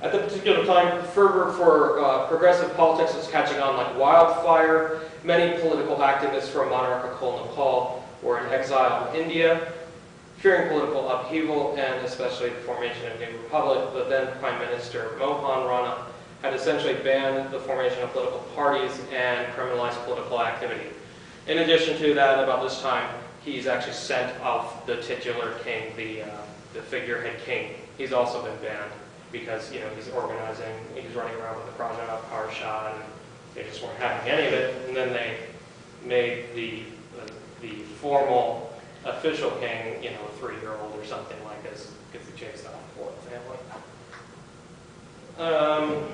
At the particular time, fervor for progressive politics was catching on like wildfire. Many political activists from monarchical Nepal were in exile in India, fearing political upheaval and especially the formation of a new republic. The then Prime Minister Mohan Rana had essentially banned the formation of political parties and criminalized political activity. In addition to that, about this time, he's actually sent off the titular king, the figurehead king. He's also been banned because he's organizing, he's running around with the project of Parsha, and they just weren't having any of it. And then they made the formal official king, a 3-year-old or something like this, gets the chased off the royal family.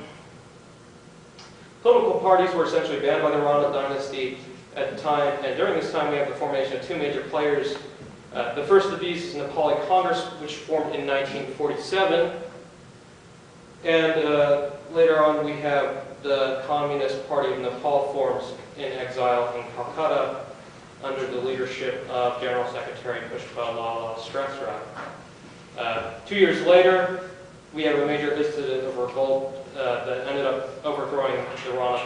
Political parties were essentially banned by the Rana dynasty at the time, and during this time we have the formation of two major players. The first of these is the Nepali Congress, which formed in 1947, and later on we have the Communist Party of Nepal forms in exile in Calcutta under the leadership of General Secretary Pushpalala Srivastava. 2 years later, we have a major incident of revolt that ended up overthrowing the Rana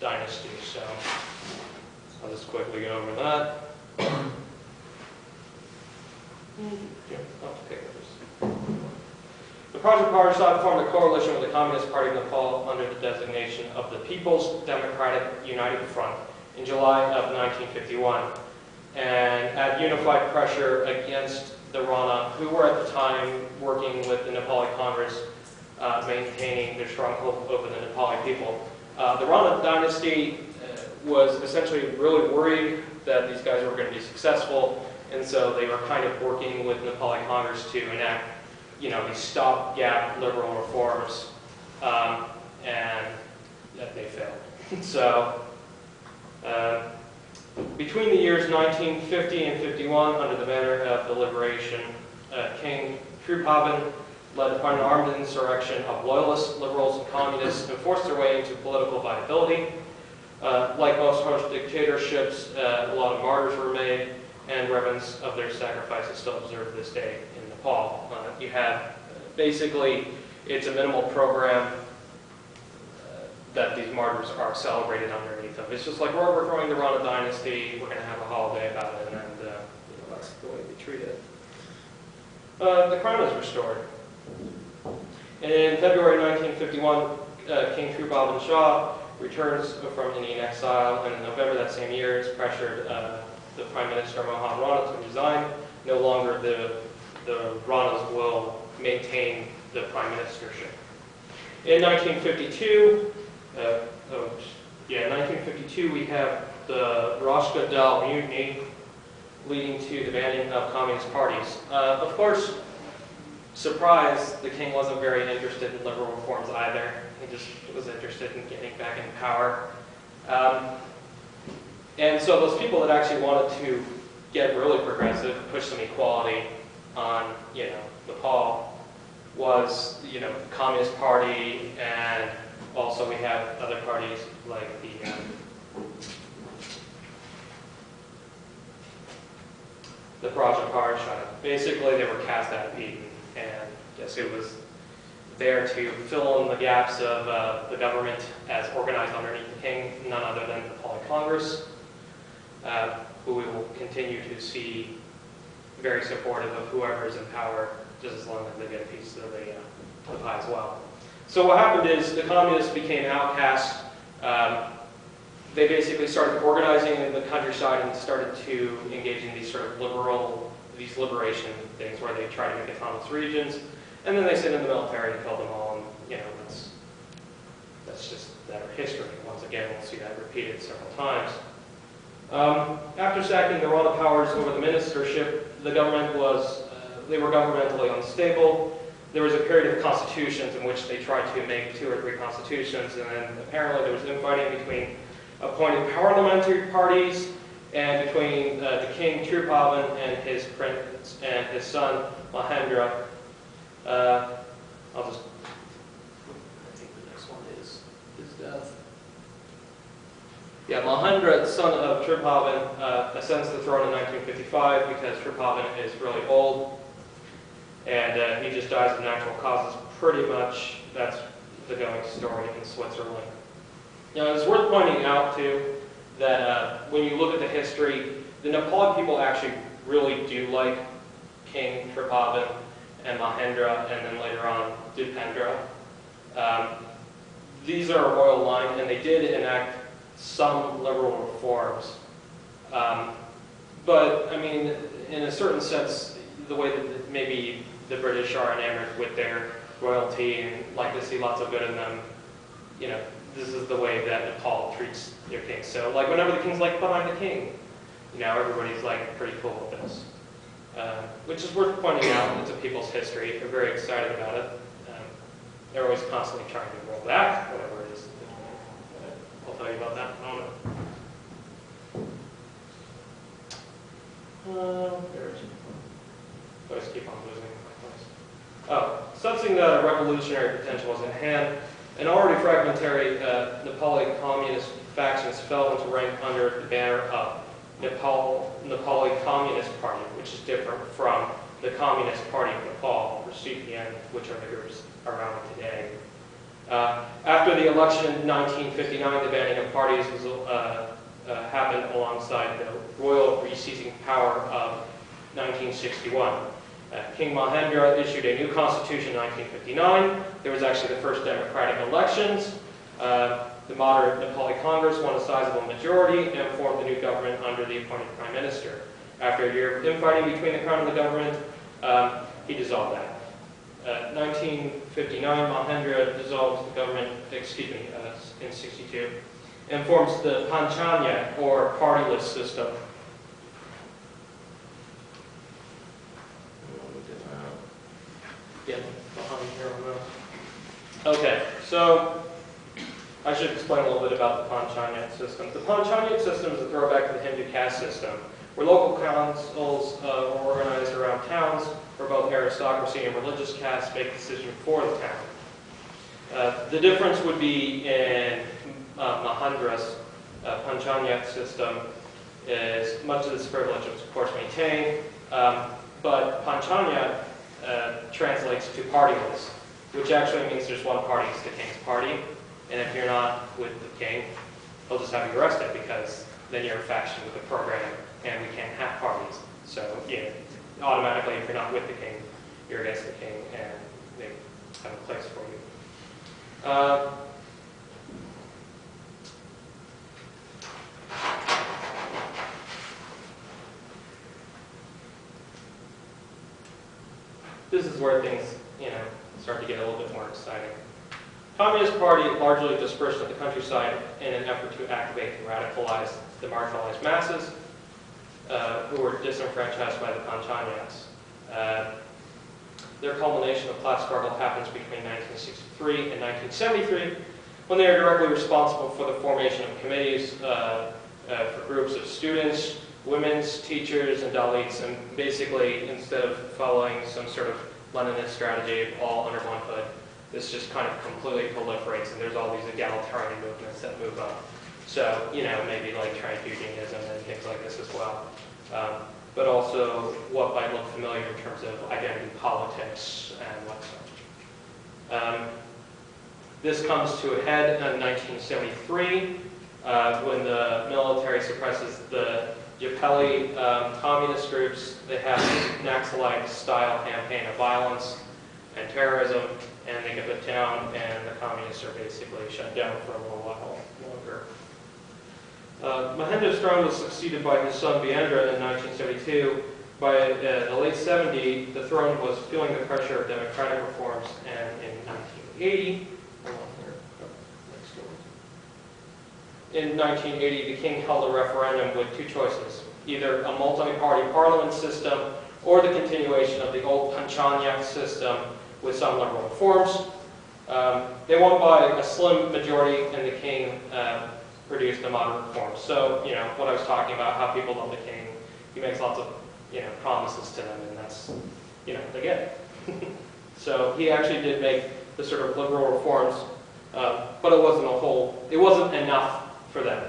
dynasty. So I'll just quickly go over that. The Project Parasad formed a coalition with the Communist Party of Nepal under the designation of the People's Democratic United Front in July of 1951, and had unified pressure against the Rana, who were at the time working with the Nepali Congress, maintaining their stronghold over the Nepali people. The Rana dynasty was essentially really worried that these guys were going to be successful, and so they were kind of working with Nepali Congress to enact, these stopgap liberal reforms, and they failed. So, between the years 1950 and 51, under the banner of the liberation, King Trubhavan led an unarmed insurrection of loyalists, liberals, and communists, and forced their way into political viability. Like most harsh dictatorships, a lot of martyrs were made, and remnants of their sacrifices still observed this day in Nepal. You have, basically, it's a minimal program that these martyrs are celebrated underneath them. It's just like we're overthrowing the Rana dynasty, we're going to have a holiday about it, and that's the way we treat it. The crown is restored. In February 1951, King Trubhavan Shah returns from Indian exile, and in November that same year is pressured the Prime Minister Mohan Rana to resign. No longer the Ranas will maintain the prime ministership. In 1952, in 1952 we have the Rashka Dal Mutiny, leading to the banning of communist parties. Of course, surprise, the king wasn't very interested in liberal reforms either. He just was interested in getting back in power. And so those people that actually wanted to get really progressive, push some equality on, Nepal, was, the Communist Party, and also we have other parties like the Project Parasad. Basically, they were cast out of Eden, and yes, it was there to fill in the gaps of the government as organized underneath the king, none other than the Nepali Congress, who we will continue to see very supportive of whoever is in power, just as long as they get a piece of the pie as well. So what happened is the communists became outcast. They basically started organizing in the countryside and started to engage in these sort of liberation things where they try to make autonomous regions, and then they sent in the military and killed them all, and that's just that history. Once again, we'll see that repeated several times. After sacking the Rana powers over the ministership, the government they were governmentally unstable. There was a period of constitutions in which they tried to make 2 or 3 constitutions, and then apparently there was infighting between appointed parliamentary parties and between the king Trubhavan and his prince and his son Mahendra. I think the next one is his death. Yeah, Mahendra, the son of Trubhavan, ascends the throne in 1955 because Trubhavan is really old, and he just dies of natural causes pretty much that's the going story in Switzerland. Now, it's worth pointing out, too, that when you look at the history, the Nepali people actually really do like King Tribhuvan and Mahendra, and then later on Dipendra. These are a royal line, and they did enact some liberal reforms. But, I mean, in a certain sense, the way that maybe the British are enamored with their royalty and like to see lots of good in them, you know, this is the way that Nepal treats their king. So, like, whenever the king's like behind the king, you know, everybody's like pretty cool with this. Which is worth pointing out. It's a people's history. They're very excited about it. They're always constantly trying to roll back, whatever it is. I'll tell you about that in a moment. Always keep on losing my place. Oh, sensing that a revolutionary potential was in hand, an already fragmentary Nepali communist factions fell into rank under the banner of Nepali Communist Party, which is different from the Communist Party of Nepal, or CPN, which are the groups around today. After the election in 1959, the banning of parties happened alongside the royal re-seizing power of 1961. King Mahendra issued a new constitution in 1959. There was actually the first democratic elections. The moderate Nepali Congress won a sizable majority and formed the new government under the appointed prime minister. After a year of infighting between the crown and the government, he dissolved that. 1959, Mahendra dissolves the government, in 62, and forms the Panchayat, or partyless system. Get behind here on that. Okay, so I should explain a little bit about the Panchayat system. The Panchayat system is a throwback to the Hindu caste system, where local councils were organized around towns where both aristocracy and religious castes make decisions for the town. The difference would be in Mahendra's Panchayat system is much of this privilege is of course maintained, but Panchayat translates to partyless, which actually means there's one party, it's the king's party, and if you're not with the king, he'll just have you arrested because then you're in faction with the program and we can't have parties. So yeah, automatically if you're not with the king, you're against the king and they have a place for you. This is where things, you know, start to get a little bit more exciting. Communist Party largely dispersed in the countryside in an effort to activate and radicalize the marginalized masses who were disenfranchised by the Panchayats. Their culmination of class struggle happens between 1963 and 1973, when they are directly responsible for the formation of committees for groups of students, women's teachers, and Dalits, and basically, instead of following some sort of Leninist strategy of all under one hood, this just kind of completely proliferates, and there's all these egalitarian movements that move up. So, you know, maybe like trans-Judaism and things like this as well. But also what might look familiar in terms of identity politics and whatnot. This comes to a head in 1973 when the military suppresses the Nepali communist groups. They have a Naxalite-style campaign of violence and terrorism, and they get put down, and the communists are basically shut down for a little while longer. Mahendra's throne was succeeded by his son Birendra in 1972. By the late 70s, the throne was feeling the pressure of democratic reforms, and in 1980, in 1980, the king held a referendum with two choices: either a multi-party parliament system or the continuation of the old Panchayat system with some liberal reforms. They won by a slim majority, and the king produced the moderate reforms. So, you know, what I was talking about, how people love the king. He makes lots of, you know, promises to them, and that's, you know, they get it. So he actually did make the sort of liberal reforms, but it wasn't enough for them.